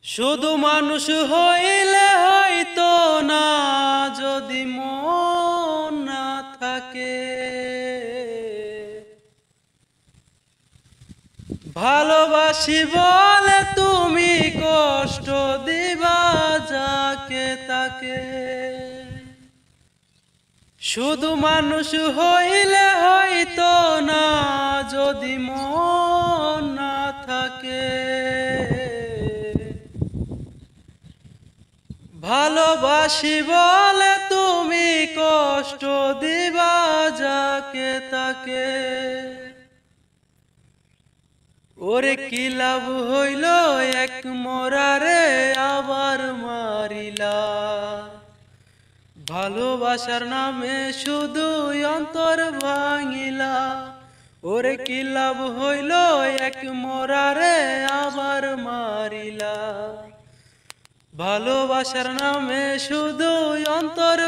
শুধু মানুষ হইলে হয়তো না, যদি মন না থাকে। ভালোবাসি বলে তুমি কষ্ট দিবা যাকে তাকে। শুধু মানুষ হইলে হয়তো না, যদি মন না থাকে। ভালোবাসি বলে তুমি কষ্ট দিবা যাকে তাকে। ওরে কি লাভ হইল এক মরারে আবার মারিলা। ভালোবাসার নামে শুধু অন্তর ভাঙিলা। ওরে কি লাভ হইল এক মরারে আবার মারিলা। ভালোবাসার নামে শুধু অন্তর